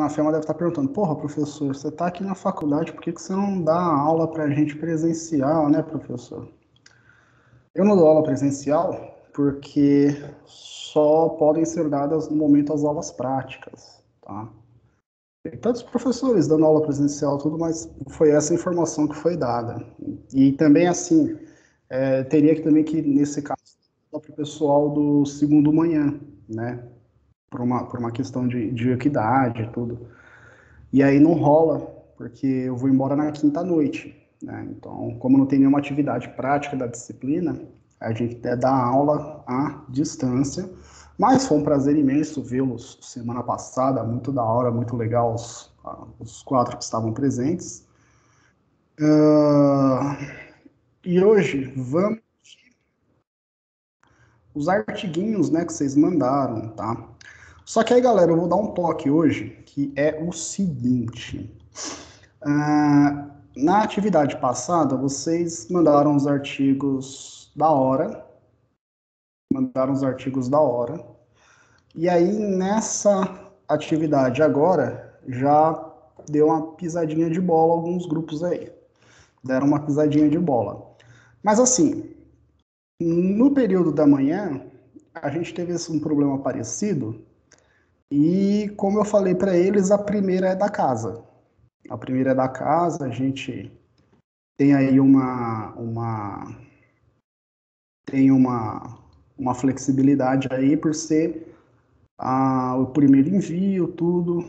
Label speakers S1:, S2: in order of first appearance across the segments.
S1: A Fema deve estar perguntando, porra, professor, você está aqui na faculdade, por que que você não dá aula para a gente presencial, né, professor? Eu não dou aula presencial porque só podem ser dadas no momento as aulas práticas, tá? Tem tantos professores dando aula presencial, tudo, mas foi essa informação que foi dada. E também, assim, teria que também que, nesse caso, para o pessoal do segundo manhã, né? Por uma questão de equidade e tudo. E aí não rola, porque eu vou embora na quinta noite, né? Então, como não tem nenhuma atividade prática da disciplina, a gente até dá aula à distância. Mas foi um prazer imenso vê-los semana passada, muito da hora, muito legal os quatro que estavam presentes. Ah, e hoje vamos os artiguinhos, né, que vocês mandaram, tá? Só que aí, galera, eu vou dar um toque hoje, que é o seguinte. Na atividade passada, vocês mandaram os artigos da hora, e aí nessa atividade agora, já deu uma pisadinha de bola alguns grupos aí, deram uma pisadinha de bola. Mas assim, no período da manhã, a gente teve um problema parecido, e como eu falei para eles, a primeira é da casa. A primeira é da casa, a gente tem aí uma flexibilidade aí por ser o primeiro envio, tudo,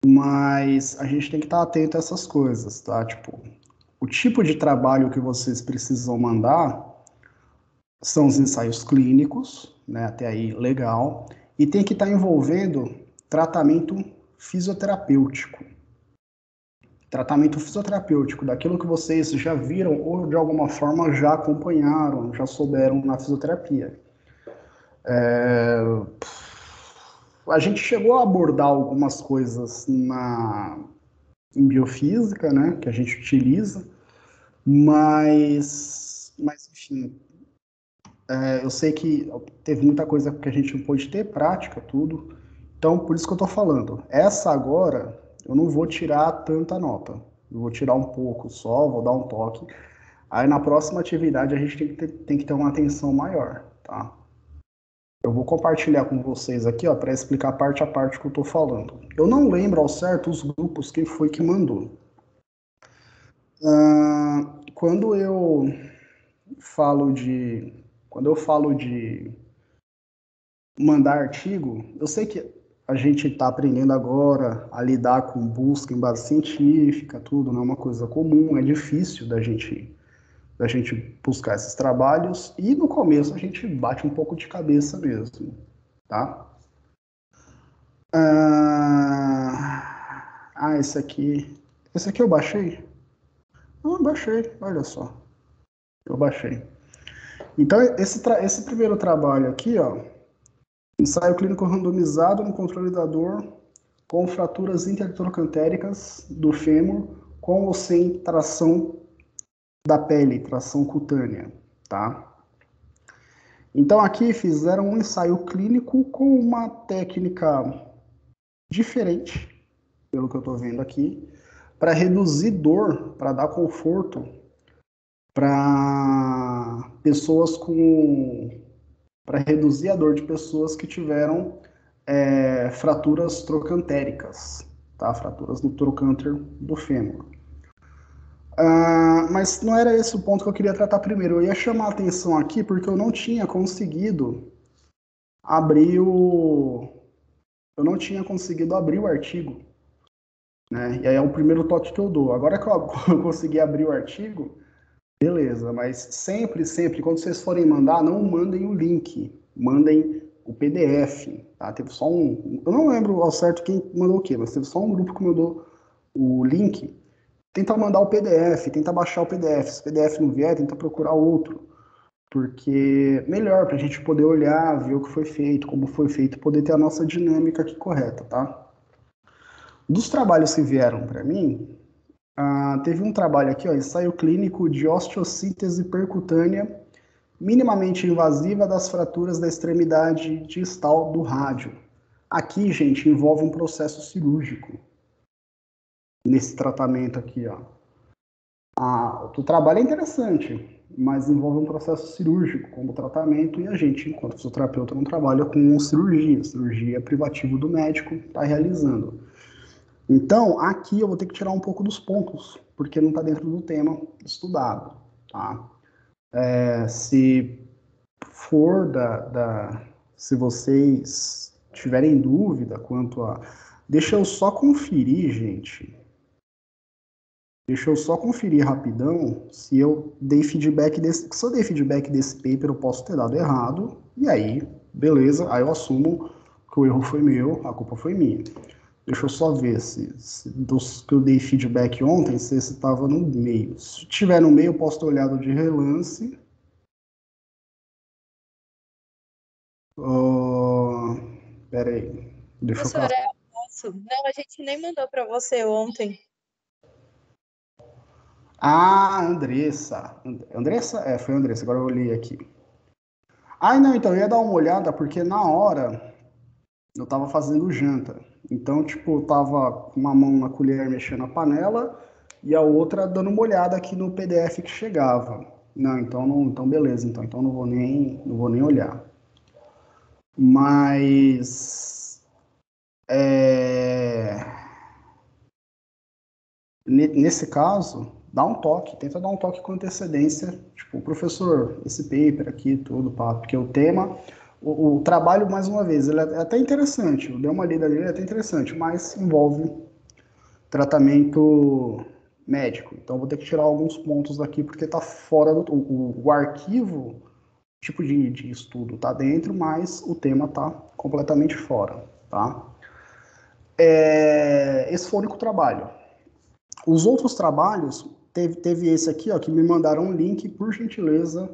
S1: mas a gente tem que estar atento a essas coisas, tá? Tipo, o tipo de trabalho que vocês precisam mandar são os ensaios clínicos, né? Até aí, legal, e tem que estar envolvendo tratamento fisioterapêutico. Tratamento fisioterapêutico, daquilo que vocês já viram ou de alguma forma já acompanharam, já souberam na fisioterapia. A gente chegou a abordar algumas coisas em biofísica, né, que a gente utiliza, mas enfim, eu sei que teve muita coisa que a gente não pôde ter, prática, tudo, então por isso que eu estou falando. Essa agora, eu não vou tirar tanta nota, eu vou tirar um pouco só, vou dar um toque. Aí na próxima atividade a gente tem que ter uma atenção maior, tá? Eu vou compartilhar com vocês aqui, ó, para explicar parte a parte que eu estou falando. Eu não lembro ao certo os grupos quem foi que mandou. Quando eu falo de mandar artigo, eu sei que a gente está aprendendo agora a lidar com busca em base científica, tudo, não é uma coisa comum, é difícil da gente buscar esses trabalhos, e no começo a gente bate um pouco de cabeça mesmo, tá? Esse aqui. Esse aqui eu baixei? Eu baixei, olha só. Eu baixei. Então, esse primeiro trabalho aqui, ó, ensaio clínico randomizado no controle da dor com fraturas intertrocantéricas do fêmur com ou sem tração da pele, tração cutânea, tá? Então, aqui fizeram um ensaio clínico com uma técnica diferente, pelo que eu estou vendo aqui, para reduzir dor, para dar conforto para pessoas para reduzir a dor de pessoas que tiveram fraturas trocantéricas, tá? Fraturas no trocânter do fêmur. Mas não era esse o ponto que eu queria tratar primeiro. Eu ia chamar a atenção aqui porque eu não tinha conseguido abrir o eu não tinha conseguido abrir o artigo, né? E aí é o primeiro toque que eu dou. Agora que eu consegui abrir o artigo, beleza, mas sempre, quando vocês forem mandar, não mandem o link, mandem o PDF, tá? Teve só eu não lembro ao certo quem mandou o quê, mas teve só um grupo que mandou o link. Tenta mandar o PDF, tenta baixar o PDF. Se o PDF não vier, tenta procurar outro, porque melhor para a gente poder olhar, ver o que foi feito, como foi feito, poder ter a nossa dinâmica aqui correta, tá? Dos trabalhos que vieram para mim, teve um trabalho aqui, ó, ensaio clínico de osteossíntese percutânea minimamente invasiva das fraturas da extremidade distal do rádio. Aqui, gente, envolve um processo cirúrgico. Nesse tratamento aqui, ó. O trabalho é interessante, mas envolve um processo cirúrgico como tratamento e a gente, enquanto fisioterapeuta, não trabalha com cirurgia. Cirurgia é privativo do médico, está realizando. Então, aqui eu vou ter que tirar um pouco dos pontos, porque não está dentro do tema estudado, tá? Se for se vocês tiverem dúvida quanto a... Deixa eu só conferir, gente. Deixa eu só conferir rapidão se eu dei feedback desse... Se eu dei feedback desse paper, eu posso ter dado errado. E aí, beleza, aí eu assumo que o erro foi meu, a culpa foi minha. Deixa eu só ver se dos que eu dei feedback ontem, se esse estava no meio. Se estiver no meio, eu posso ter olhado de relance. Pera aí, deixa eu
S2: Professor,
S1: caçar.
S2: é nosso. Não, a gente nem mandou para você ontem.
S1: Ah, Andressa. Andressa? É, foi a Andressa, agora eu olhei aqui. Ah, não, então eu ia dar uma olhada, porque na hora eu tava fazendo janta. Então, tipo, eu tava com uma mão na colher mexendo na panela e a outra dando uma olhada aqui no PDF que chegava. Não, então beleza, então não vou nem olhar. Mas nesse caso, dá um toque, tenta dar um toque com antecedência, tipo, professor, esse paper aqui, tudo, pá, porque o tema, o trabalho, mais uma vez, ele é até interessante, eu dei uma lida nele, é até interessante, mas envolve tratamento médico, então vou ter que tirar alguns pontos daqui, porque está fora do... O arquivo, tipo de estudo tá dentro, mas o tema tá completamente fora, tá? Esse foi o único trabalho. Os outros trabalhos, teve esse aqui, ó, que me mandaram um link, por gentileza.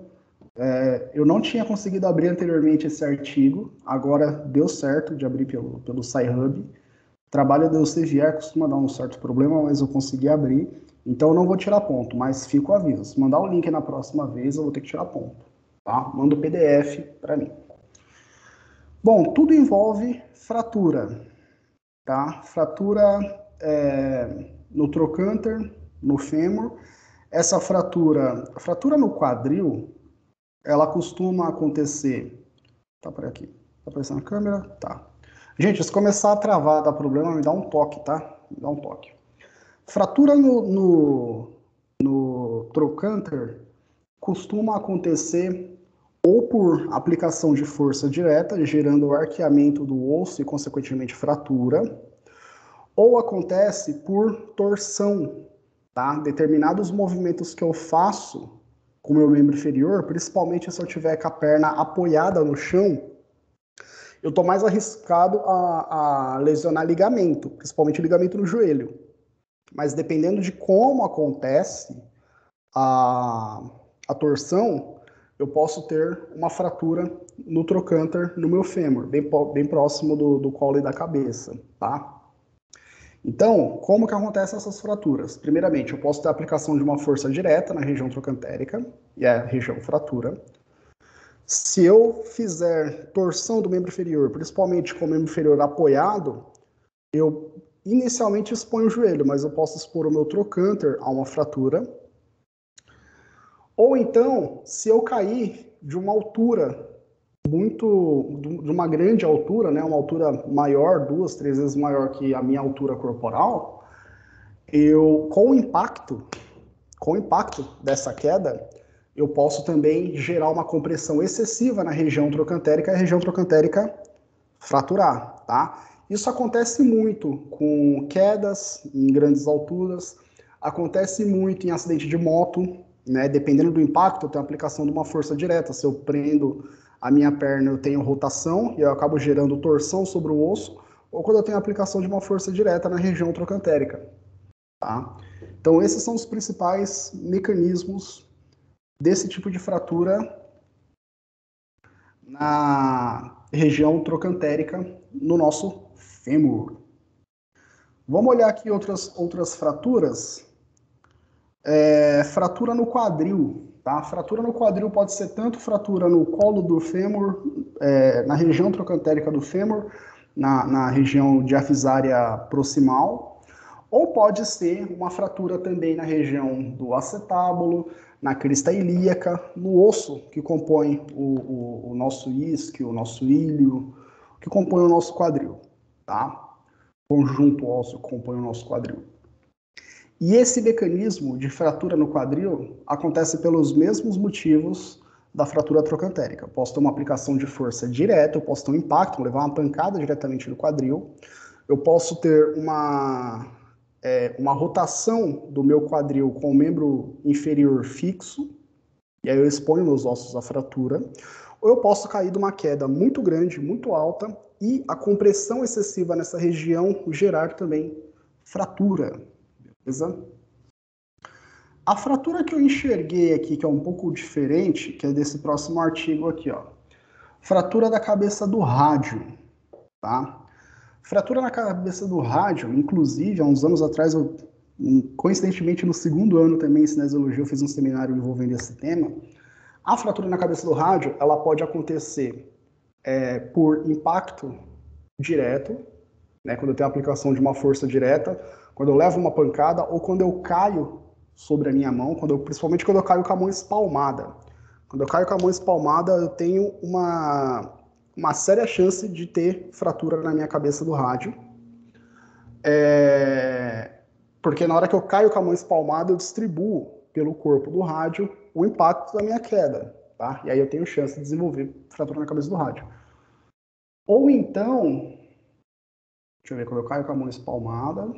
S1: Eu não tinha conseguido abrir anteriormente esse artigo, agora deu certo de abrir pelo Sci-Hub. O trabalho do CGE costuma dar um certo problema, mas eu consegui abrir. Então eu não vou tirar ponto, mas fica o aviso. Se mandar o link na próxima vez, eu vou ter que tirar ponto. Tá? Manda o PDF para mim. Bom, tudo envolve fratura. Tá? Fratura no trocânter, no fêmur. Essa fratura no quadril, ela costuma acontecer. Tá por aqui. Tá aparecendo na câmera? Tá. Gente, se começar a travar, dá problema, me dá um toque, tá? Me dá um toque. Fratura no trocânter costuma acontecer ou por aplicação de força direta, gerando o arqueamento do osso e, consequentemente, fratura, ou acontece por torção, tá? Determinados movimentos que eu faço com o meu membro inferior, principalmente se eu tiver com a perna apoiada no chão, eu estou mais arriscado a lesionar ligamento, principalmente ligamento no joelho. Mas dependendo de como acontece a, a torção, eu posso ter uma fratura no trocânter, no meu fêmur, bem próximo do colo e da cabeça, tá? Então, como que acontecem essas fraturas? Primeiramente, eu posso ter a aplicação de uma força direta na região trocantérica, e é a região fratura. Se eu fizer torção do membro inferior, principalmente com o membro inferior apoiado, eu inicialmente exponho o joelho, mas eu posso expor o meu trocânter a uma fratura. Ou então, se eu cair de uma altura de uma grande altura, né, uma altura maior, 2, 3 vezes maior que a minha altura corporal, eu, com o impacto dessa queda, eu posso também gerar uma compressão excessiva na região trocantérica e a região trocantérica fraturar, tá? Isso acontece muito com quedas em grandes alturas, acontece muito em acidente de moto, né? Dependendo do impacto, eu tenho a aplicação de uma força direta. Se eu prendo a minha perna, eu tenho rotação e eu acabo gerando torção sobre o osso, ou quando eu tenho a aplicação de uma força direta na região trocantérica, tá? Então, esses são os principais mecanismos desse tipo de fratura na região trocantérica no nosso fêmur. Vamos olhar aqui outras fraturas. Fratura no quadril. Tá? Fratura no quadril pode ser tanto fratura no colo do fêmur, na região trocantérica do fêmur, na região diafisária proximal, ou pode ser uma fratura também na região do acetábulo, na crista ilíaca, no osso que compõe o nosso isquio, o nosso ilho, que compõe o nosso quadril, tá? Conjunto ósseo que compõe o nosso quadril. E esse mecanismo de fratura no quadril acontece pelos mesmos motivos da fratura trocantérica. Eu posso ter uma aplicação de força direta, eu posso ter um impacto, levar uma pancada diretamente no quadril, eu posso ter uma rotação do meu quadril com o membro inferior fixo, e aí eu exponho meus ossos à fratura, ou eu posso cair de uma queda muito grande, muito alta, e a compressão excessiva nessa região gerar também fratura. Beleza? A fratura que eu enxerguei aqui, que é um pouco diferente, que é desse próximo artigo aqui, ó. Fratura da cabeça do rádio, tá? Fratura na cabeça do rádio, inclusive, há uns anos atrás, coincidentemente no segundo ano também em cinesiologia, eu fiz um seminário envolvendo esse tema. A fratura na cabeça do rádio, ela pode acontecer por impacto direto, né, quando eu tenho a aplicação de uma força direta, quando eu levo uma pancada ou quando eu caio sobre a minha mão, principalmente quando eu caio com a mão espalmada. Quando eu caio com a mão espalmada, eu tenho uma séria chance de ter fratura na minha cabeça do rádio. Porque na hora que eu caio com a mão espalmada, eu distribuo pelo corpo do rádio o impacto da minha queda, tá? E aí eu tenho chance de desenvolver fratura na cabeça do rádio. Ou então, deixa eu ver, quando eu caio com a mão espalmada,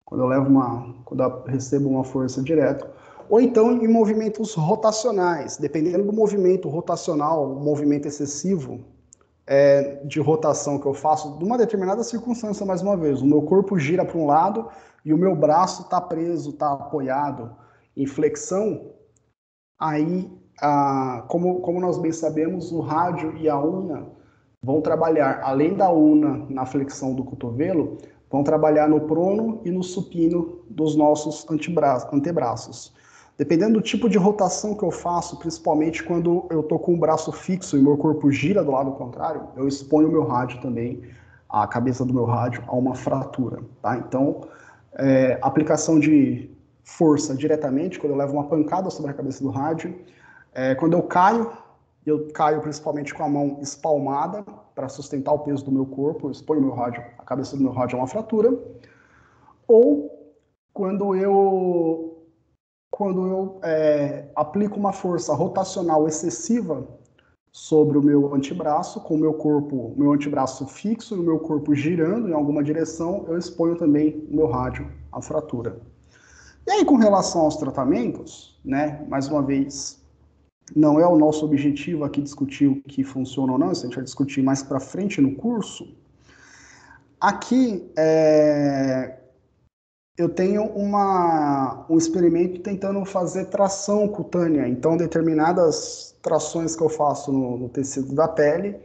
S1: quando eu recebo uma força direta, ou então em movimentos rotacionais, dependendo do movimento rotacional, o movimento excessivo de rotação que eu faço, de uma determinada circunstância, mais uma vez, o meu corpo gira para um lado e o meu braço está preso, está apoiado em flexão, aí, como nós bem sabemos, o rádio e a una vão trabalhar, além da una na flexão do cotovelo, vão trabalhar no prono e no supino dos nossos antebraços. Dependendo do tipo de rotação que eu faço, principalmente quando eu estou com o braço fixo e o meu corpo gira do lado contrário, eu exponho o meu rádio também, a cabeça do meu rádio, a uma fratura. Tá? Então, aplicação de força diretamente, quando eu levo uma pancada sobre a cabeça do rádio, quando eu caio principalmente com a mão espalmada para sustentar o peso do meu corpo, eu exponho o meu rádio, a cabeça do meu rádio a uma fratura, ou quando eu aplico uma força rotacional excessiva sobre o meu antebraço, com o meu antebraço fixo e o meu corpo girando em alguma direção, eu exponho também o meu rádio à fratura. E aí, com relação aos tratamentos, né, mais uma vez, não é o nosso objetivo aqui discutir o que funciona ou não, isso a gente vai discutir mais para frente no curso. Aqui, eu tenho um experimento tentando fazer tração cutânea. Então, determinadas trações que eu faço no tecido da pele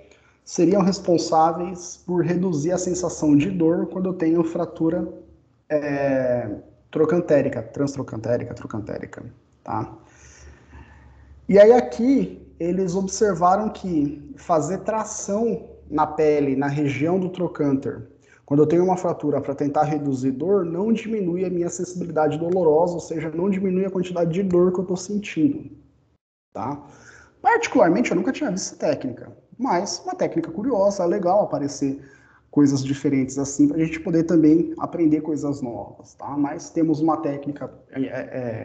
S1: seriam responsáveis por reduzir a sensação de dor quando eu tenho fratura trocantérica, tá? E aí aqui eles observaram que fazer tração na pele, na região do trocânter, quando eu tenho uma fratura para tentar reduzir dor, não diminui a minha sensibilidade dolorosa, ou seja, não diminui a quantidade de dor que eu estou sentindo, tá? Particularmente, eu nunca tinha visto essa técnica, mas uma técnica curiosa, legal aparecer coisas diferentes assim, para a gente poder também aprender coisas novas, tá? Mas temos uma técnica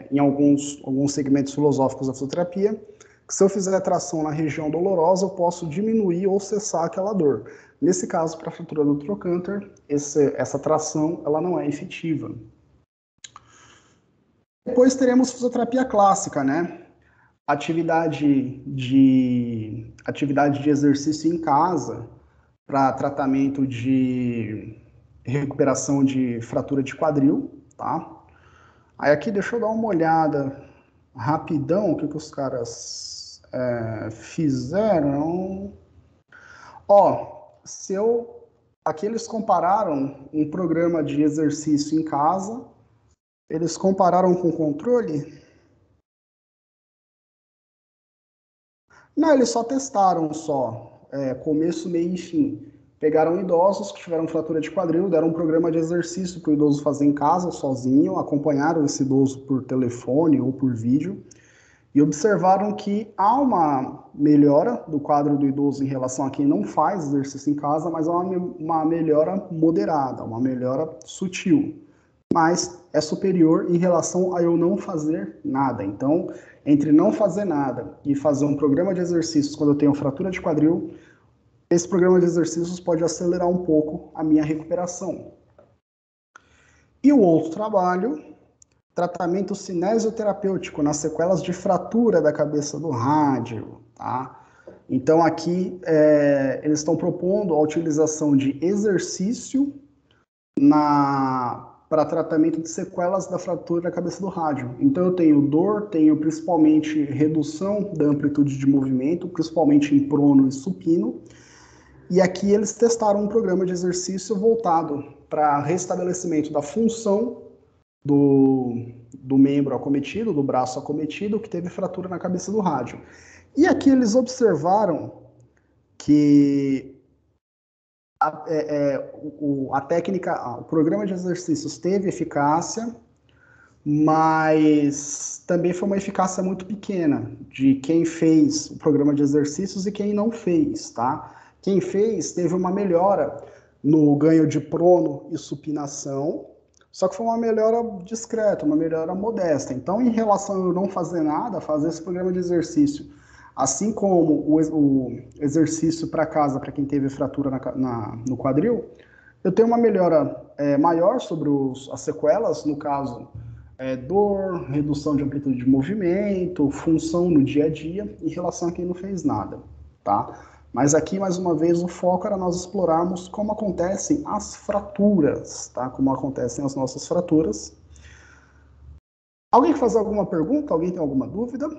S1: em alguns segmentos filosóficos da fisioterapia, que se eu fizer tração na região dolorosa, eu posso diminuir ou cessar aquela dor. Nesse caso, para a fratura do trocânter, essa tração ela não é efetiva. Depois teremos fisioterapia clássica, né? Atividade de exercício em casa para tratamento de recuperação de fratura de quadril, tá? Aí aqui deixa eu dar uma olhada rapidão o que os caras fizeram. Ó, aqui eles compararam um programa de exercício em casa, eles compararam com controle. Não, eles só testaram começo, meio e fim. pegaram idosos que tiveram fratura de quadril, deram um programa de exercício para o idoso fazer em casa, sozinho, acompanharam esse idoso por telefone ou por vídeo, e observaram que há uma melhora do quadro do idoso em relação a quem não faz exercício em casa, mas há uma melhora moderada, uma melhora sutil, mas é superior em relação a eu não fazer nada. Então, entre não fazer nada e fazer um programa de exercícios quando eu tenho fratura de quadril, esse programa de exercícios pode acelerar um pouco a minha recuperação. E o outro trabalho, tratamento cinesioterapêutico nas sequelas de fratura da cabeça do rádio, tá? Então aqui eles estão propondo a utilização de exercício para tratamento de sequelas da fratura da cabeça do rádio. Então eu tenho dor, tenho principalmente redução da amplitude de movimento, principalmente em prono e supino, e aqui eles testaram um programa de exercício voltado para restabelecimento da função do membro acometido, do braço acometido, que teve fratura na cabeça do rádio. E aqui eles observaram que a técnica, o programa de exercícios teve eficácia, mas também foi uma eficácia muito pequena de quem fez o programa de exercícios e quem não fez, tá? Quem fez teve uma melhora no ganho de prono e supinação, só que foi uma melhora discreta, uma melhora modesta. Então, em relação a eu não fazer nada, fazer esse programa de exercício, assim como o exercício para casa, para quem teve fratura no quadril, eu tenho uma melhora maior sobre as sequelas, no caso, dor, redução de amplitude de movimento, função no dia a dia, em relação a quem não fez nada, tá? Mas aqui, mais uma vez, o foco era nós explorarmos como acontecem as fraturas, tá? Como acontecem as nossas fraturas. Alguém quer fazer alguma pergunta? Alguém tem alguma dúvida?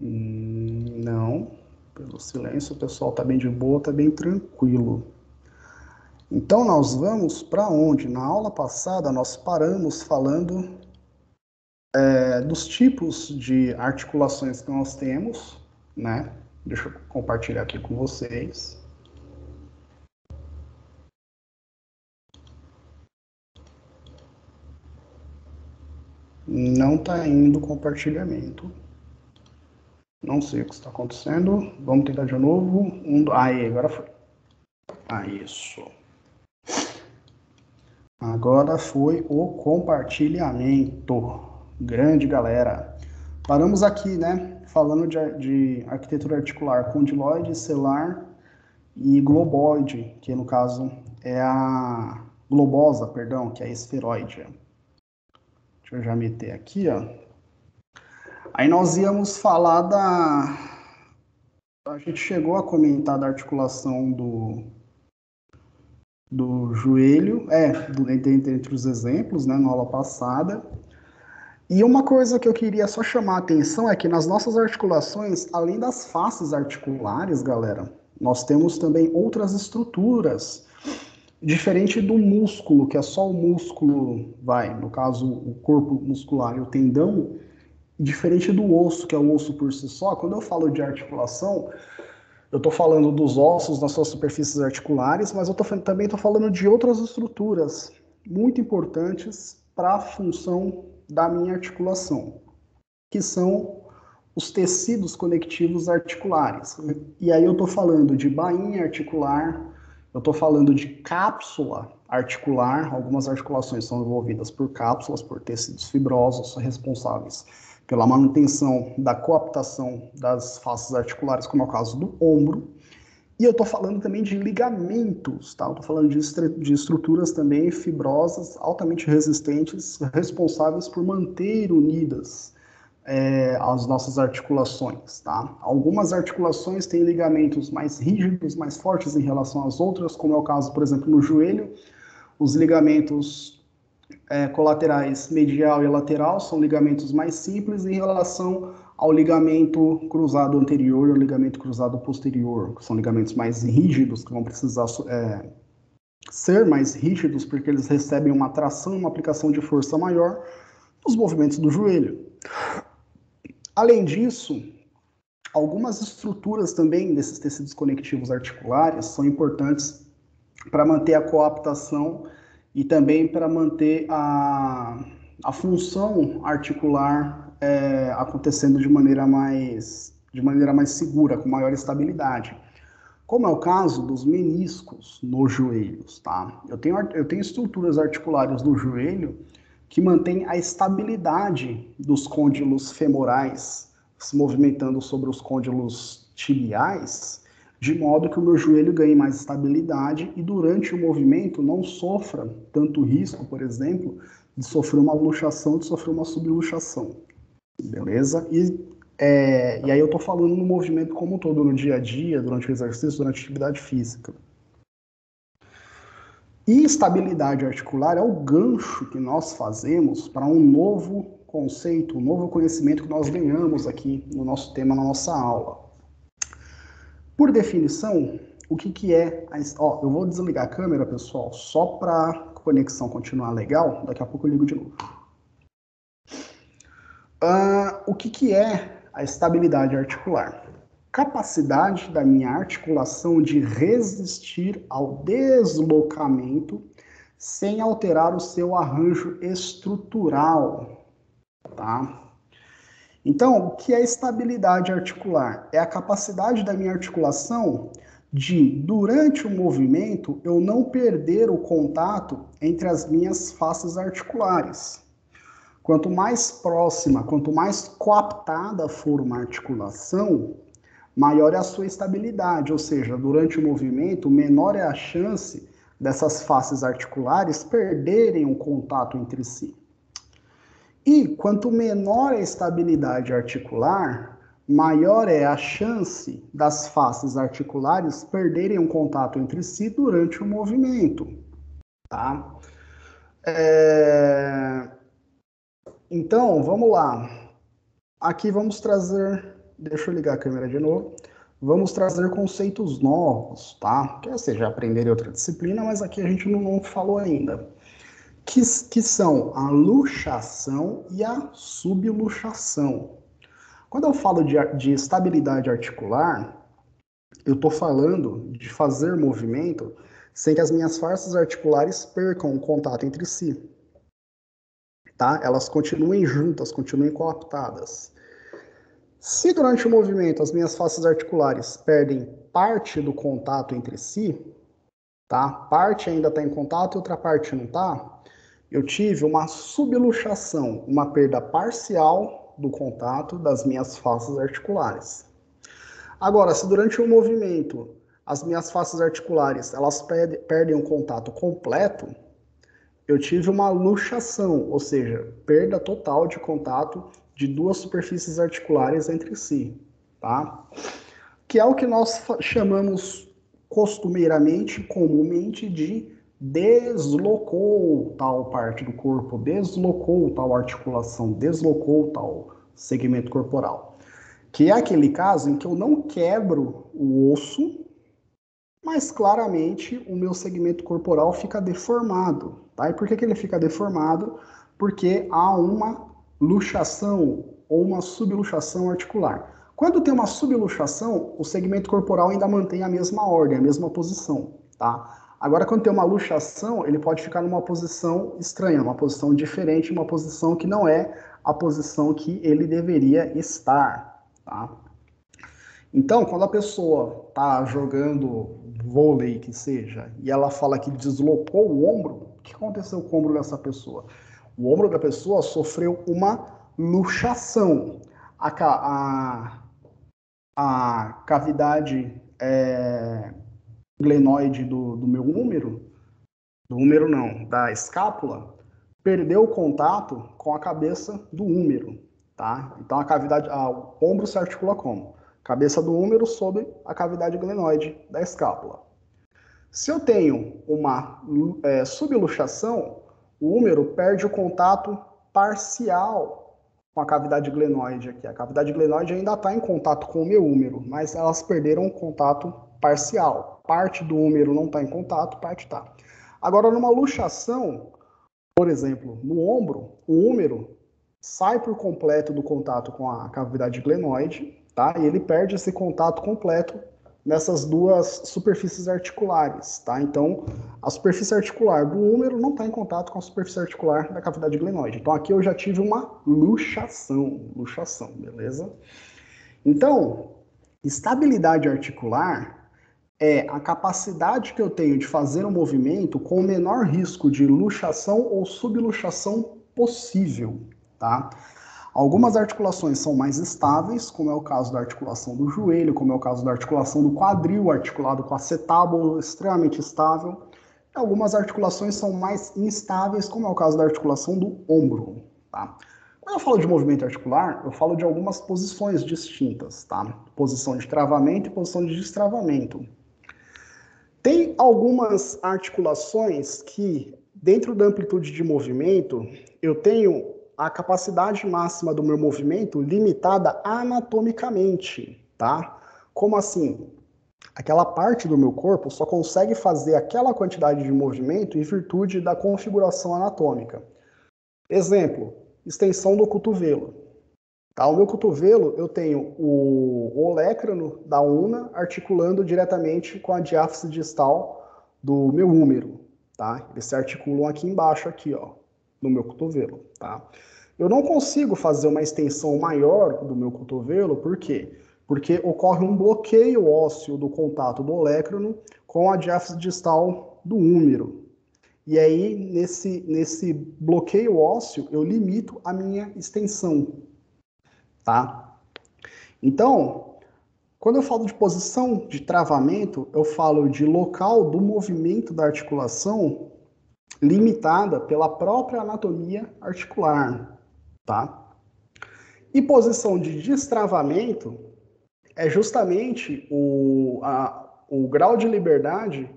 S1: Não. Pelo silêncio, o pessoal está bem de boa, está bem tranquilo. Então, nós vamos para onde? Na aula passada, nós paramos falando dos tipos de articulações que nós temos, né? Deixa eu compartilhar aqui com vocês. Não está indo o compartilhamento. Não sei o que está acontecendo. Vamos tentar de novo. Aí, agora foi. Isso. Agora foi o compartilhamento. Grande galera. Paramos aqui, né? Falando de arquitetura articular condiloide, selar e globoide, que no caso é a globosa, perdão, que é a esferoide. Deixa eu já meter aqui, ó. Aí nós íamos falar a gente chegou a comentar da articulação do joelho, entre os exemplos, né, na aula passada. E uma coisa que eu queria só chamar a atenção é que nas nossas articulações, além das faces articulares, galera, nós temos também outras estruturas, diferente do músculo, que é só o músculo, no caso, o corpo muscular e o tendão, diferente do osso, que é o osso por si só. Quando eu falo de articulação, eu estou falando dos ossos nas suas superfícies articulares, mas eu também estou falando de outras estruturas muito importantes para a função da minha articulação, que são os tecidos conectivos articulares. E aí eu estou falando de bainha articular, eu estou falando de cápsula articular. Algumas articulações são envolvidas por cápsulas, por tecidos fibrosos, responsáveis pela manutenção da coaptação das faces articulares, como é o caso do ombro. E eu estou falando também de ligamentos, tá? Eu estou falando de estruturas também fibrosas, altamente resistentes, responsáveis por manter unidas as nossas articulações, tá? Algumas articulações têm ligamentos mais rígidos, mais fortes em relação às outras, como é o caso, por exemplo, no joelho. Os ligamentos colaterais medial e lateral são ligamentos mais simples em relação ao ligamento cruzado anterior e ao ligamento cruzado posterior, que são ligamentos mais rígidos, que vão precisar ser mais rígidos, porque eles recebem uma tração, uma aplicação de força maior nos movimentos do joelho. Além disso, algumas estruturas também desses tecidos conectivos articulares são importantes para manter a coaptação e também para manter a função articular acontecendo de maneira mais segura, com maior estabilidade. Como é o caso dos meniscos nos joelhos, tá? Eu tenho estruturas articulares do joelho que mantêm a estabilidade dos côndilos femorais se movimentando sobre os côndilos tibiais, de modo que o meu joelho ganhe mais estabilidade e durante o movimento não sofra tanto risco, por exemplo, de sofrer uma luxação, de sofrer uma subluxação. Beleza? E aí eu estou falando no movimento como um todo, no dia a dia, durante o exercício, durante a atividade física. E estabilidade articular é o gancho que nós fazemos para um novo conceito, um novo conhecimento que nós ganhamos aqui no nosso tema, na nossa aula. Por definição, o que é... eu vou desligar a câmera, pessoal, só para a conexão continuar legal. Daqui a pouco eu ligo de novo. O que é a estabilidade articular? Capacidade da minha articulação de resistir ao deslocamento sem alterar o seu arranjo estrutural, tá? Então, o que é estabilidade articular? É a capacidade da minha articulação de, durante o movimento, eu não perder o contato entre as minhas faces articulares. Quanto mais próxima, quanto mais coaptada for uma articulação, maior é a sua estabilidade, ou seja, durante o movimento, menor é a chance dessas faces articulares perderem o contato entre si. E quanto menor a estabilidade articular, maior é a chance das faces articulares perderem o contato entre si durante o movimento, tá? Então, vamos lá. Aqui vamos trazer... Deixa eu ligar a câmera de novo. Vamos trazer conceitos novos, tá? Que vocês já aprenderam em outra disciplina, mas aqui a gente não falou ainda. Que são a luxação e a subluxação. Quando eu falo de estabilidade articular, eu estou falando de fazer movimento sem que as minhas faces articulares percam o contato entre si. Tá? Elas continuem juntas, continuem coaptadas. Se durante o movimento as minhas faces articulares perdem parte do contato entre si, tá? Parte ainda está em contato e outra parte não está, eu tive uma subluxação, uma perda parcial do contato das minhas faces articulares. Agora, se durante o movimento as minhas faces articulares elas perdem o contato completo, eu tive uma luxação, ou seja, perda total de contato de duas superfícies articulares entre si, tá? Que é o que nós chamamos costumeiramente, comumente, de deslocou tal parte do corpo, deslocou tal articulação, deslocou tal segmento corporal. Que é aquele caso em que eu não quebro o osso, mas claramente o meu segmento corporal fica deformado. Tá? E por que ele fica deformado? Porque há uma luxação ou uma subluxação articular. Quando tem uma subluxação, o segmento corporal ainda mantém a mesma ordem, a mesma posição. Tá? Agora, quando tem uma luxação, ele pode ficar numa posição estranha, uma posição diferente, uma posição que não é a posição que ele deveria estar. Tá? Então, quando a pessoa está jogando vôlei, que seja, e ela fala que deslocou o ombro, o que aconteceu com o ombro dessa pessoa? O ombro da pessoa sofreu uma luxação. A cavidade glenoide do meu húmero, da escápula, perdeu o contato com a cabeça do húmero, tá? Então o ombro se articula como? Cabeça do húmero sobre a cavidade glenoide da escápula. Se eu tenho uma subluxação, o húmero perde o contato parcial com a cavidade glenoide aqui. A cavidade glenoide ainda está em contato com o meu húmero, mas elas perderam o contato parcial. Parte do húmero não está em contato, parte está. Agora, numa luxação, por exemplo, no ombro, o húmero sai por completo do contato com a cavidade glenoide, tá? E ele perde esse contato completo nessas duas superfícies articulares, tá? Então, a superfície articular do húmero não está em contato com a superfície articular da cavidade glenoide. Então, aqui eu já tive uma luxação, beleza? Então, estabilidade articular é a capacidade que eu tenho de fazer um movimento com o menor risco de luxação ou subluxação possível, tá? Algumas articulações são mais estáveis, como é o caso da articulação do joelho, como é o caso da articulação do quadril, articulado com acetábulo, extremamente estável. Algumas articulações são mais instáveis, como é o caso da articulação do ombro, tá? Quando eu falo de movimento articular, eu falo de algumas posições distintas, tá? Posição de travamento e posição de destravamento. Tem algumas articulações que, dentro da amplitude de movimento, eu tenho a capacidade máxima do meu movimento limitada anatomicamente, tá? Como assim? Aquela parte do meu corpo só consegue fazer aquela quantidade de movimento em virtude da configuração anatômica. Exemplo, extensão do cotovelo. Tá? O meu cotovelo, eu tenho o olecrano da una articulando diretamente com a diáfise distal do meu húmero. Tá? Eles se articulam aqui embaixo, aqui, ó, no meu cotovelo. Tá? Eu não consigo fazer uma extensão maior do meu cotovelo, por quê? Porque ocorre um bloqueio ósseo do contato do olecrano com a diáfise distal do húmero. E aí, nesse bloqueio ósseo, eu limito a minha extensão. Tá? Então, quando eu falo de posição de travamento, eu falo de local do movimento da articulação limitada pela própria anatomia articular, tá? E posição de destravamento é justamente o grau de liberdade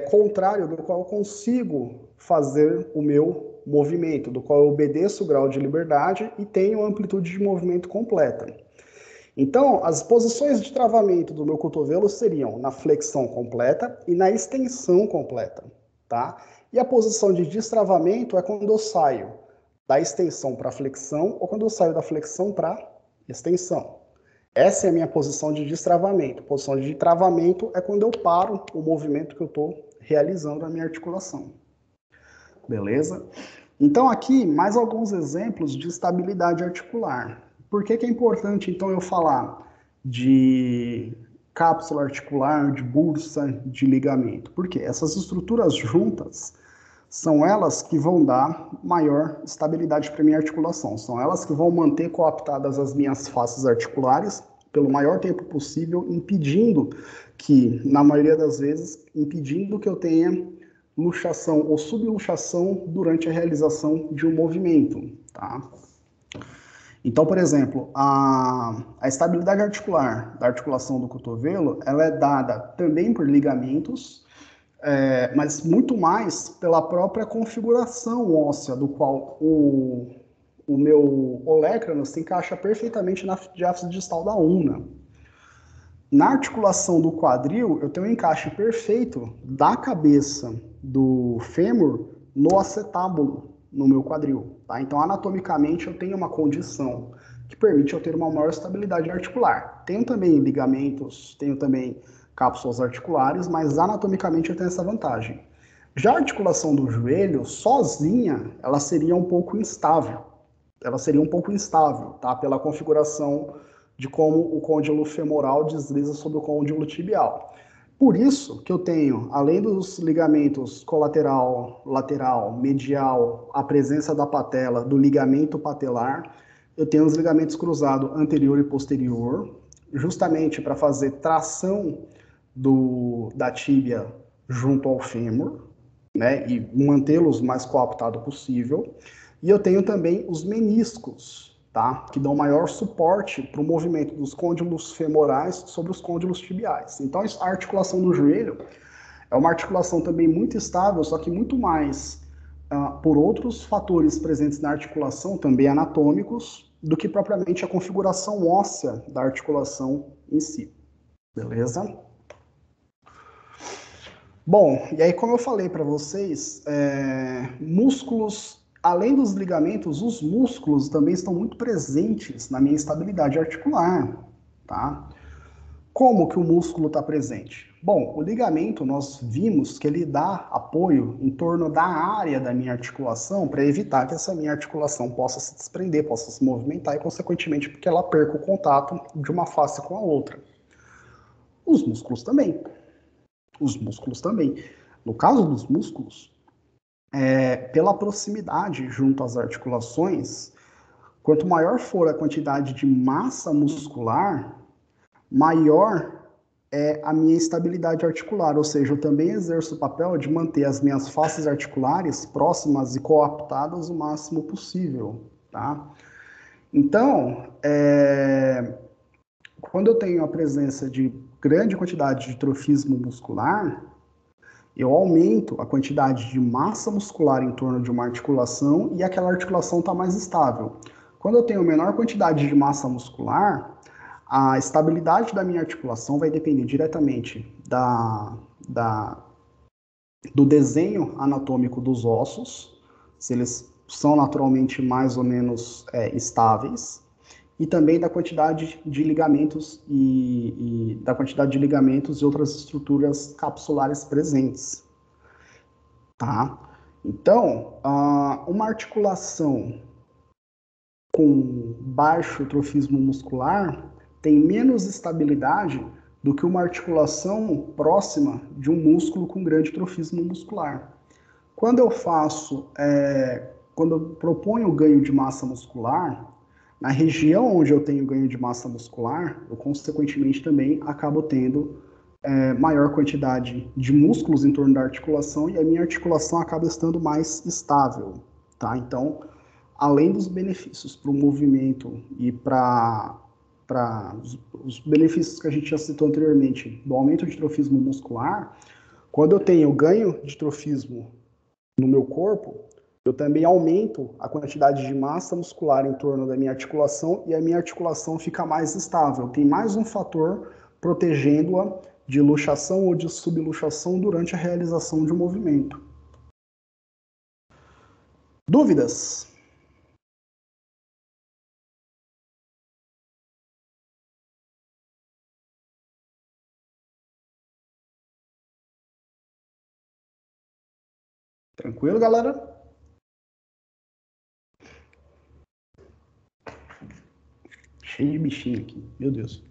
S1: contrário do qual eu consigo fazer o meu movimento, do qual eu obedeço o grau de liberdade e tenho amplitude de movimento completa. Então, as posições de travamento do meu cotovelo seriam na flexão completa e na extensão completa, tá? E a posição de destravamento é quando eu saio da extensão para flexão ou quando eu saio da flexão para extensão. Essa é a minha posição de destravamento. Posição de travamento é quando eu paro o movimento que eu estou realizando na minha articulação. Beleza? Então, aqui, mais alguns exemplos de estabilidade articular. Por que é importante, então, eu falar de cápsula articular, de bursa, de ligamento? Porque essas estruturas juntas são elas que vão dar maior estabilidade para a minha articulação. São elas que vão manter coaptadas as minhas faces articulares pelo maior tempo possível, impedindo que, na maioria das vezes, impedindo que eu tenha luxação ou subluxação durante a realização de um movimento, tá? Então, por exemplo, a estabilidade articular da articulação do cotovelo, ela é dada também por ligamentos, mas muito mais pela própria configuração óssea, do qual o meu olecrano se encaixa perfeitamente na diáfise distal da una. Na articulação do quadril, eu tenho um encaixe perfeito da cabeça do fêmur no acetábulo, no meu quadril. Tá? Então, anatomicamente, eu tenho uma condição que permite eu ter uma maior estabilidade articular. Tenho também ligamentos, tenho também cápsulas articulares, mas anatomicamente eu tenho essa vantagem. Já a articulação do joelho, sozinha, ela seria um pouco instável. Tá? Pela configuração de como o côndilo femoral desliza sobre o côndilo tibial. Por isso que eu tenho, além dos ligamentos colateral, lateral, medial, a presença da patela, do ligamento patelar, eu tenho os ligamentos cruzados anterior e posterior, justamente para fazer tração da tíbia junto ao fêmur, né, e mantê-los o mais coaptado possível. E eu tenho também os meniscos, tá, que dão maior suporte para o movimento dos côndilos femorais sobre os côndilos tibiais. Então, a articulação do joelho é uma articulação também muito estável, só que muito mais por outros fatores presentes na articulação, também anatômicos, do que propriamente a configuração óssea da articulação em si. Beleza? Bom, e aí como eu falei para vocês, músculos além dos ligamentos, os músculos também estão muito presentes na minha estabilidade articular, tá? Como que o músculo está presente? Bom, o ligamento, nós vimos que ele dá apoio em torno da área da minha articulação para evitar que essa minha articulação possa se desprender, possa se movimentar e, consequentemente, porque ela perca o contato de uma face com a outra. Os músculos também. Os músculos também. No caso dos músculos, pela proximidade junto às articulações, quanto maior for a quantidade de massa muscular, maior é a minha estabilidade articular, ou seja, eu também exerço o papel de manter as minhas faces articulares próximas e coaptadas o máximo possível, tá? Então, quando eu tenho a presença de grande quantidade de trofismo muscular, eu aumento a quantidade de massa muscular em torno de uma articulação e aquela articulação está mais estável. Quando eu tenho menor quantidade de massa muscular, a estabilidade da minha articulação vai depender diretamente do desenho anatômico dos ossos, se eles são naturalmente mais ou menos estáveis, e também da quantidade de ligamentos e da quantidade de ligamentos e outras estruturas capsulares presentes, tá? Então, uma articulação com baixo trofismo muscular tem menos estabilidade do que uma articulação próxima de um músculo com grande trofismo muscular. Quando eu proponho o ganho de massa muscular, na região onde eu tenho ganho de massa muscular, eu consequentemente também acabo tendo maior quantidade de músculos em torno da articulação e a minha articulação acaba estando mais estável, tá? Então, além dos benefícios para o movimento e para os benefícios que a gente já citou anteriormente, do aumento de trofismo muscular, quando eu tenho ganho de trofismo no meu corpo, eu também aumento a quantidade de massa muscular em torno da minha articulação e a minha articulação fica mais estável. Tem mais um fator protegendo-a de luxação ou de subluxação durante a realização de um movimento. Dúvidas? Tranquilo, galera? Cheio de bichinho aqui, meu Deus.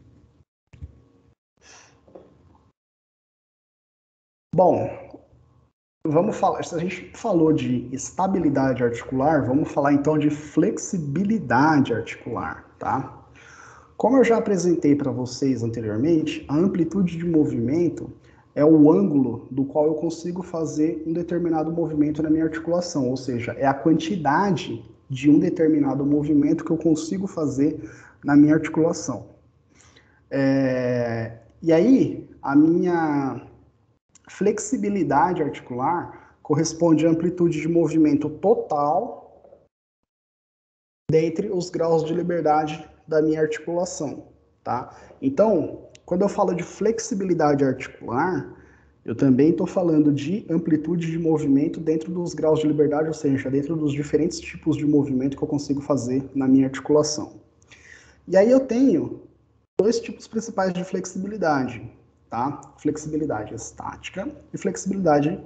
S1: Bom, vamos falar. Se a gente falou de estabilidade articular, vamos falar então de flexibilidade articular, tá? Como eu já apresentei para vocês anteriormente, a amplitude de movimento é o ângulo do qual eu consigo fazer um determinado movimento na minha articulação, ou seja, é a quantidade de um determinado movimento que eu consigo fazer na minha articulação. E aí, a minha flexibilidade articular corresponde à amplitude de movimento total dentre os graus de liberdade da minha articulação, tá? Então, quando eu falo de flexibilidade articular, eu também estou falando de amplitude de movimento dentro dos graus de liberdade, ou seja, dentro dos diferentes tipos de movimento que eu consigo fazer na minha articulação. E aí eu tenho dois tipos principais de flexibilidade, tá? Flexibilidade estática e flexibilidade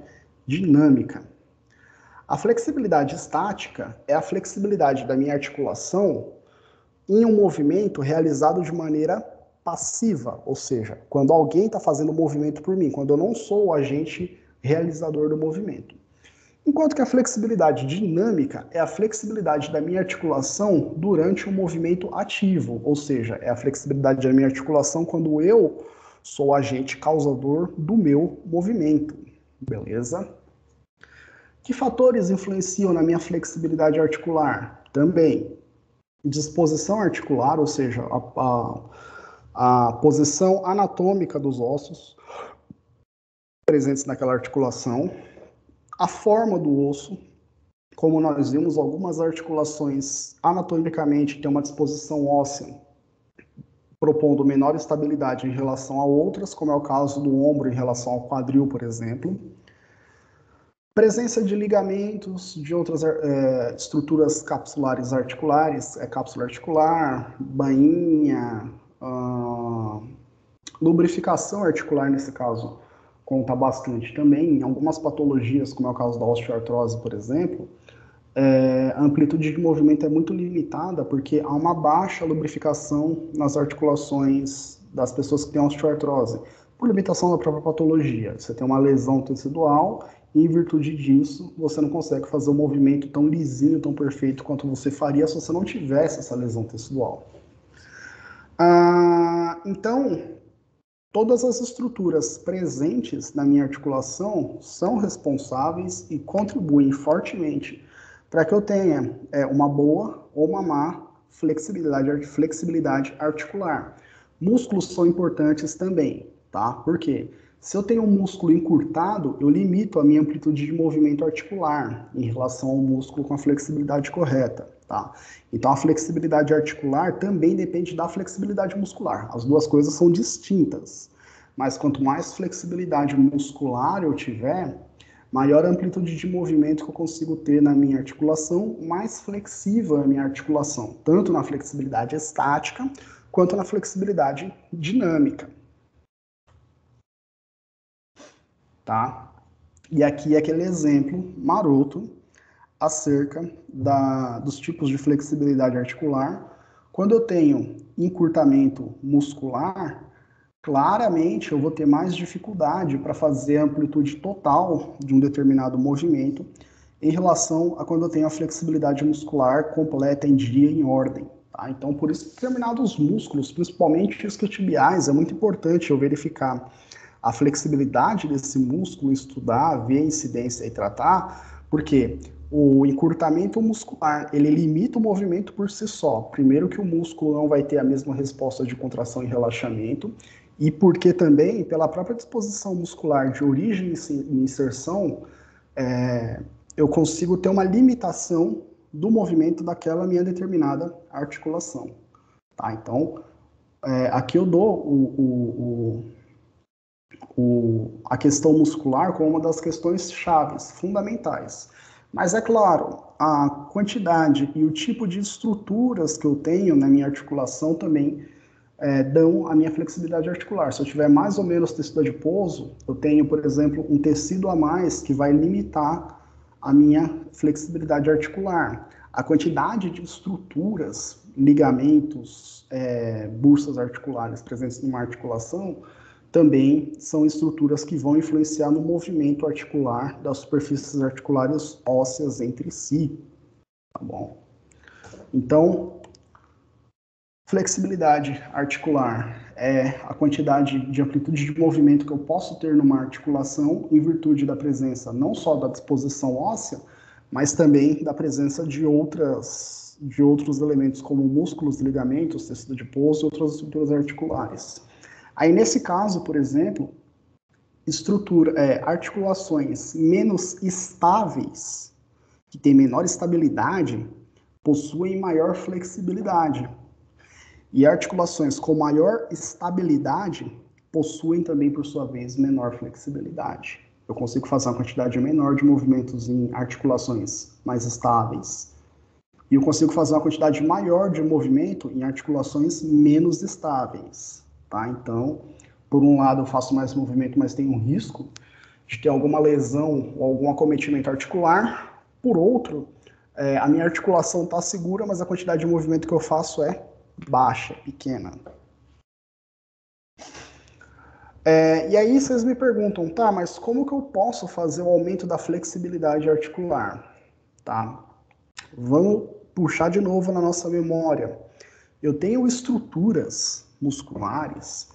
S1: dinâmica. A flexibilidade estática é a flexibilidade da minha articulação em um movimento realizado de maneira passiva, ou seja, quando alguém está fazendo o movimento por mim, quando eu não sou o agente realizador do movimento. Enquanto que a flexibilidade dinâmica é a flexibilidade da minha articulação durante um movimento ativo, ou seja, é a flexibilidade da minha articulação quando eu sou o agente causador do meu movimento, beleza? Que fatores influenciam na minha flexibilidade articular? Também disposição articular, ou seja, a posição anatômica dos ossos presentes naquela articulação, a forma do osso, como nós vimos, algumas articulações anatomicamente têm uma disposição óssea propondo menor estabilidade em relação a outras, como é o caso do ombro em relação ao quadril, por exemplo. Presença de ligamentos, de outras estruturas capsulares articulares, cápsula articular, bainha, lubrificação articular, nesse caso, conta bastante também. Em algumas patologias, como é o caso da osteoartrose, por exemplo, a amplitude de movimento é muito limitada porque há uma baixa lubrificação nas articulações das pessoas que têm osteoartrose, por limitação da própria patologia. Você tem uma lesão tecidual e, em virtude disso, você não consegue fazer um movimento tão lisinho, tão perfeito quanto você faria se você não tivesse essa lesão tecidual. Então, todas as estruturas presentes na minha articulação são responsáveis e contribuem fortemente para que eu tenha uma boa ou uma má flexibilidade articular. Músculos são importantes também, tá? Por quê? Se eu tenho um músculo encurtado, eu limito a minha amplitude de movimento articular em relação ao músculo com a flexibilidade correta, tá? Então, a flexibilidade articular também depende da flexibilidade muscular. As duas coisas são distintas. Mas quanto mais flexibilidade muscular eu tiver, maior a amplitude de movimento que eu consigo ter na minha articulação, mais flexível é a minha articulação, tanto na flexibilidade estática, quanto na flexibilidade dinâmica. Tá? E aqui é aquele exemplo maroto acerca dos tipos de flexibilidade articular. Quando eu tenho encurtamento muscular, claramente eu vou ter mais dificuldade para fazer a amplitude total de um determinado movimento em relação a quando eu tenho a flexibilidade muscular completa, em dia, em ordem. Tá? Então, por isso, determinados músculos, principalmente isquiotibiais, é muito importante eu verificar a flexibilidade desse músculo, estudar, ver a incidência e tratar, porque o encurtamento muscular, ele limita o movimento por si só. Primeiro que o músculo não vai ter a mesma resposta de contração e relaxamento, e porque também, pela própria disposição muscular de origem e inserção, eu consigo ter uma limitação do movimento daquela minha determinada articulação. Tá? Então, aqui eu dou a questão muscular como uma das questões chaves, fundamentais. Mas é claro, a quantidade e o tipo de estruturas que eu tenho na minha articulação também dão a minha flexibilidade articular. Se eu tiver mais ou menos tecido adiposo, eu tenho, por exemplo, um tecido a mais que vai limitar a minha flexibilidade articular. A quantidade de estruturas, ligamentos, bursas articulares presentes numa articulação também são estruturas que vão influenciar no movimento articular das superfícies articulares ósseas entre si, tá bom? Então, flexibilidade articular é a quantidade de amplitude de movimento que eu posso ter numa articulação em virtude da presença não só da disposição óssea, mas também da presença de outros elementos como músculos, ligamentos, tecido adiposo e outras estruturas articulares. Aí, nesse caso, por exemplo, articulações menos estáveis, que têm menor estabilidade, possuem maior flexibilidade. E articulações com maior estabilidade possuem também, por sua vez, menor flexibilidade. Eu consigo fazer uma quantidade menor de movimentos em articulações mais estáveis. E eu consigo fazer uma quantidade maior de movimento em articulações menos estáveis. Tá? Então, por um lado, eu faço mais movimento, mas tenho um risco de ter alguma lesão ou algum acometimento articular. Por outro, a minha articulação está segura, mas a quantidade de movimento que eu faço é baixa, pequena. E aí vocês me perguntam, tá, mas como que eu posso fazer o aumento da flexibilidade articular? Tá? Vamos puxar de novo na nossa memória. Eu tenho estruturas musculares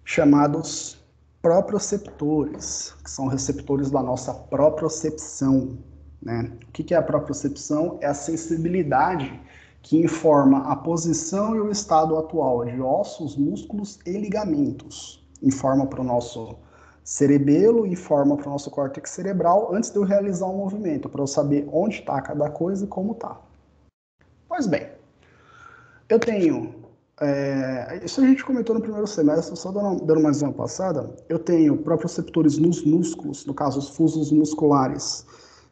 S1: chamados proprioceptores, que são receptores da nossa propriocepção, né? O que é a propriocepção? É a sensibilidade que informa a posição e o estado atual de ossos, músculos e ligamentos. Informa para o nosso cerebelo, informa para o nosso córtex cerebral antes de eu realizar um movimento, para eu saber onde está cada coisa e como está. Pois bem, eu tenho Isso a gente comentou no primeiro semestre, só dando mais uma passada. Eu tenho proprioceptores nos músculos, no caso, os fusos musculares,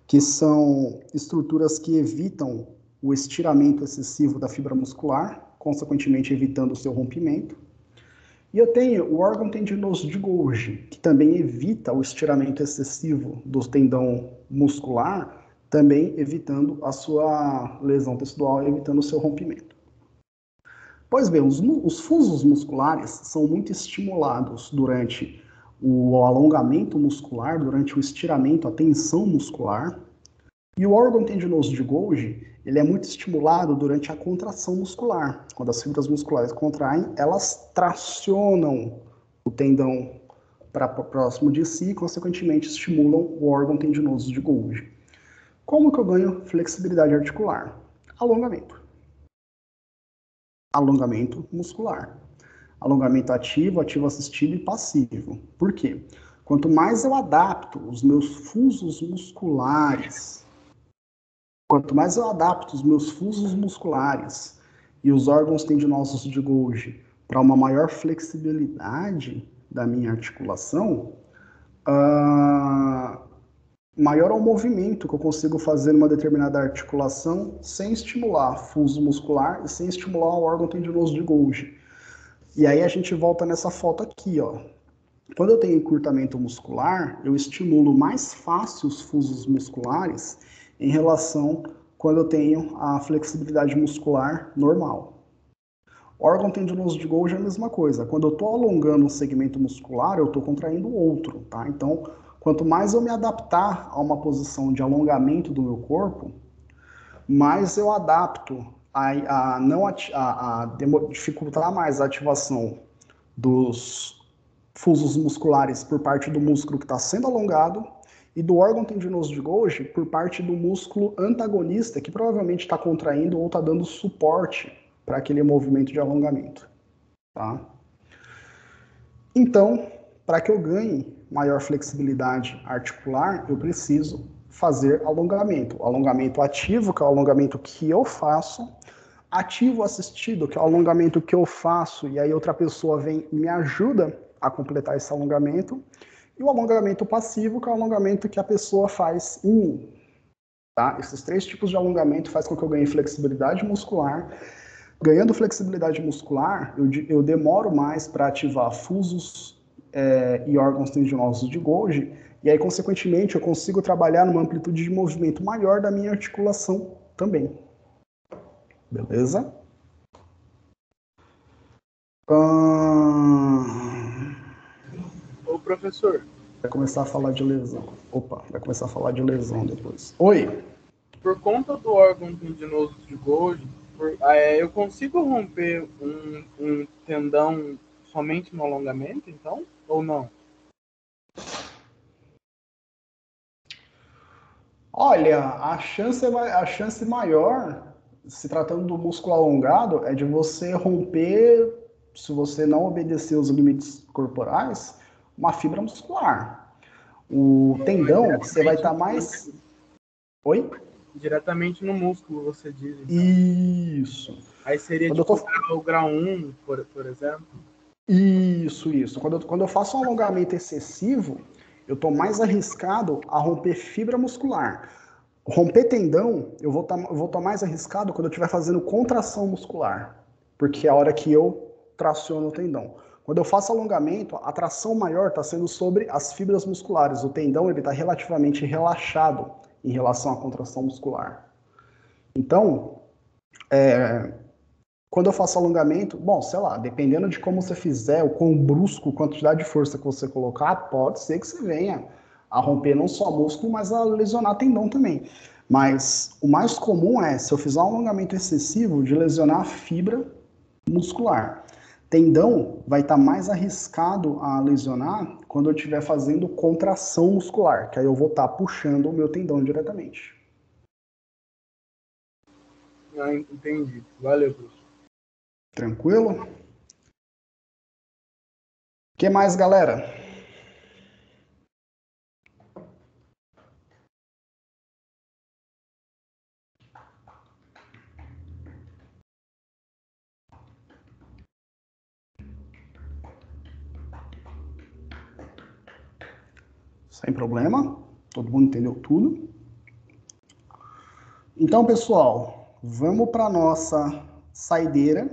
S1: que são estruturas que evitam o estiramento excessivo da fibra muscular, consequentemente evitando o seu rompimento. E eu tenho o órgão tendinoso de Golgi, que também evita o estiramento excessivo do tendão muscular, também evitando a sua lesão tecidual e evitando o seu rompimento. Pois bem, os fusos musculares são muito estimulados durante o alongamento muscular, durante o estiramento, a tensão muscular. E o órgão tendinoso de Golgi, ele é muito estimulado durante a contração muscular. Quando as fibras musculares contraem, elas tracionam o tendão para próximo de si e, consequentemente, estimulam o órgão tendinoso de Golgi. Como que eu ganho flexibilidade articular? Alongamento. Alongamento muscular. Alongamento ativo, ativo assistido e passivo. Por quê? Quanto mais eu adapto os meus fusos musculares, quanto mais eu adapto os meus fusos musculares e os órgãos tendinosos de Golgi para uma maior flexibilidade da minha articulação, maior é o movimento que eu consigo fazer numa determinada articulação sem estimular fuso muscular e sem estimular o órgão tendinoso de Golgi. E aí a gente volta nessa foto aqui, ó. Quando eu tenho encurtamento muscular, eu estimulo mais fácil os fusos musculares em relação quando eu tenho a flexibilidade muscular normal. O órgão tendinoso de Golgi é a mesma coisa. Quando eu estou alongando um segmento muscular, eu estou contraindo outro, tá? Então, quanto mais eu me adaptar a uma posição de alongamento do meu corpo, mais eu adapto a dificultar mais a ativação dos fusos musculares por parte do músculo que está sendo alongado e do órgão tendinoso de Golgi por parte do músculo antagonista que provavelmente está contraindo ou está dando suporte para aquele movimento de alongamento. Tá? Então, para que eu ganhe maior flexibilidade articular, eu preciso fazer alongamento. Alongamento ativo, que é o alongamento que eu faço. Ativo assistido, que é o alongamento que eu faço e aí outra pessoa vem e me ajuda a completar esse alongamento. E o alongamento passivo, que é o alongamento que a pessoa faz em mim. Tá? Esses três tipos de alongamento faz com que eu ganhe flexibilidade muscular. Ganhando flexibilidade muscular, eu demoro mais para ativar fusos e órgãos tendinosos de Golgi, e aí, consequentemente, eu consigo trabalhar numa amplitude de movimento maior da minha articulação também. Beleza?
S3: Ô, professor,
S1: Vai começar a falar de lesão. Opa, vai começar a falar de lesão depois. Oi!
S3: por conta do órgão tendinoso de Golgi, eu consigo romper um tendão somente no alongamento, então? Ou não?
S1: Olha, a chance maior, se tratando do músculo alongado, é de você romper, se você não obedecer os limites corporais, uma fibra muscular. O tendão, você vai estar mais. Oi?
S3: Diretamente no músculo, você diz, então.
S1: Isso.
S3: Aí seria
S1: Quando eu
S3: tipo
S1: tô.
S3: o grau 1, por exemplo.
S1: Isso. Quando eu faço um alongamento excessivo, eu estou mais arriscado a romper fibra muscular. Romper tendão, eu vou estar mais arriscado quando eu estiver fazendo contração muscular, porque é a hora que eu traciono o tendão. Quando eu faço alongamento, a tração maior está sendo sobre as fibras musculares. O tendão ele está relativamente relaxado em relação à contração muscular. Então, quando eu faço alongamento, bom, sei lá, dependendo de como você fizer, o quão brusco, quantidade de força que você colocar, pode ser que você venha a romper não só músculo, mas a lesionar tendão também. Mas o mais comum é, se eu fizer um alongamento excessivo, de lesionar a fibra muscular. Tendão vai estar mais arriscado a lesionar quando eu estiver fazendo contração muscular, que aí eu vou estar puxando o meu tendão diretamente.
S3: Ah, entendi. Valeu, professor.
S1: Tranquilo? O que mais, galera? Sem problema. Todo mundo entendeu tudo? Então, pessoal, vamos para nossa saideira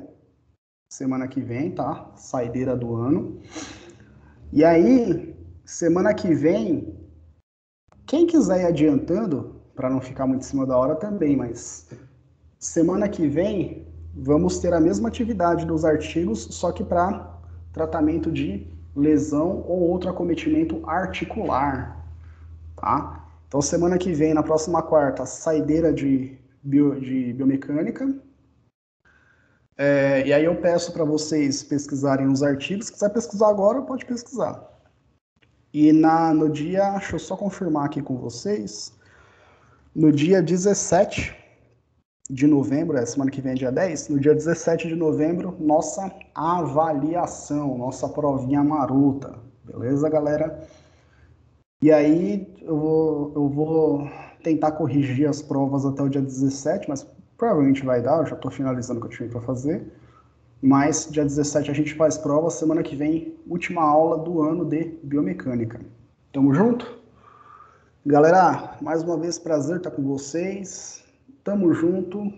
S1: semana que vem, tá? Saideira do ano. E aí, semana que vem, quem quiser ir adiantando, para não ficar muito em cima da hora também, mas semana que vem vamos ter a mesma atividade dos artigos, só que para tratamento de lesão ou outro acometimento articular, tá? Então, semana que vem, na próxima quarta, saideira de biomecânica. E aí eu peço para vocês pesquisarem os artigos. Se quiser pesquisar agora, pode pesquisar. E no dia, deixa eu só confirmar aqui com vocês, no dia 17 de novembro, semana que vem é dia 10, no dia 17 de novembro, nossa avaliação, nossa provinha marota, beleza, galera? E aí eu vou tentar corrigir as provas até o dia 17, mas provavelmente vai dar, eu já estou finalizando o que eu tinha para fazer. Mas dia 17 a gente faz prova, semana que vem, última aula do ano de biomecânica. Tamo junto? Galera, mais uma vez, prazer estar com vocês. Tamo junto.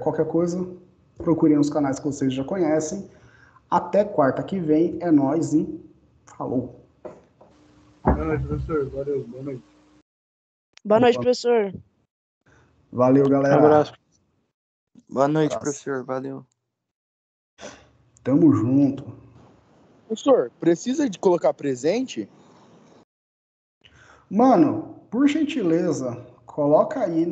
S1: Qualquer coisa, procurem os canais que vocês já conhecem. Até quarta que vem, é nóis e falou.
S3: Boa noite, professor. Valeu, boa noite.
S4: Boa noite, professor.
S1: Valeu, galera.
S5: Abraço. Boa noite,
S1: Abraço.
S5: professor. Valeu.
S1: Tamo junto.
S6: Professor, precisa de colocar presente?
S1: Mano, por gentileza, coloca aí